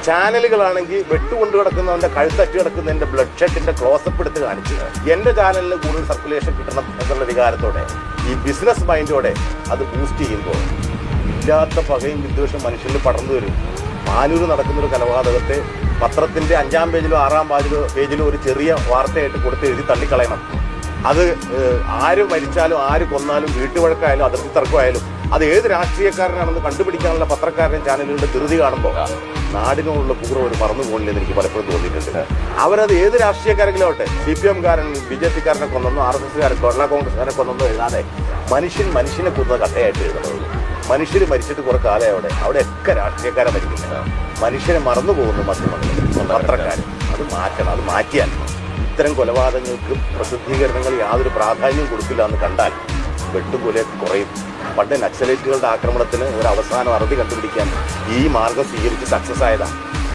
ചാനലുകളാണെങ്കിൽ വെട്ടുകൊണ്ട് കിടക്കുന്നവൻ്റെ കഴുത്തറ്റ് കിടക്കുന്നതിൻ്റെ blood ഷെഡിൻ്റെ close-up എടുത്ത് കാണിച്ച് എൻ്റെ ചാനലിന് കൂടുതൽ സർക്കുലേഷൻ കിട്ടണം എന്നുള്ള വികാരത്തോടെ ഈ ബിസിനസ് മൈൻഡോടെ അത് ബൂസ്റ്റ് ചെയ്യുമ്പോൾ ഇല്ലാത്ത പകയും വിദ്വേഷം മനുഷ്യരിൽ പടർന്നു വരും. മാനൂർ നടക്കുന്നൊരു കൊലപാതകത്തെ പത്രത്തിൻ്റെ 5-ാം പേജിലോ 6-ാം പേജിലോ ഒരു ചെറിയ വാർത്തയായിട്ട് കൊടുത്ത് എഴുതി തള്ളിക്കളയണം. അത് ആര് മരിച്ചാലും ആര് കൊന്നാലും വീട്ടുവഴക്കായാലും അതിർത്തി തർക്കമായാലും അത് ഏത് രാഷ്ട്രീയക്കാരനാണെന്ന് കണ്ടുപിടിക്കാനുള്ള പത്രക്കാരനും ചാനലുകളുടെ ധൃതി കാണുമ്പോൾ നാടിനോടുള്ള പൂർവ്വം ഒരു മറന്നു പോകില്ലെന്ന് എനിക്ക് പലപ്പോഴും തോന്നിയിട്ടുണ്ട്. അവരത് ഏത് രാഷ്ട്രീയക്കാരെങ്കിലും ആവട്ടെ, CPM-കാരൻ BJP-കാരനെ കൊന്നൊന്നോ RSS-കാരൻ കേരള കോൺഗ്രസ്സുകാരെ കൊന്നൊന്നോ എഴുതാതെ മനുഷ്യനെ കൊന്ന കഥയായിട്ട് എഴുതണത്. മനുഷ്യർ മരിച്ചിട്ട് കുറെ കാലം അവിടെയൊക്കെ രാഷ്ട്രീയക്കാരെ മരിക്കുന്നത്. മനുഷ്യനെ മറന്നു പോകുന്നു മാധ്യമങ്ങൾ, പത്രക്കാർ. അത് മാറ്റണം. അത് മാറ്റിയാൽ ഇത്തരം കൊലപാതകങ്ങൾക്ക് പ്രസിദ്ധീകരണങ്ങൾ യാതൊരു പ്രാധാന്യം കൊടുക്കില്ല എന്ന് കണ്ടാൽ വെട്ടുകൊലയൊക്കെ കുറയും. പണ്ട് നക്സലേറ്റുകളുടെ ആക്രമണത്തിന് ഒരു അവസാനം അറുതി കണ്ടുപിടിക്കാൻ ഈ മാർഗം സ്വീകരിച്ച് സക്സസ് ആയതാണ്.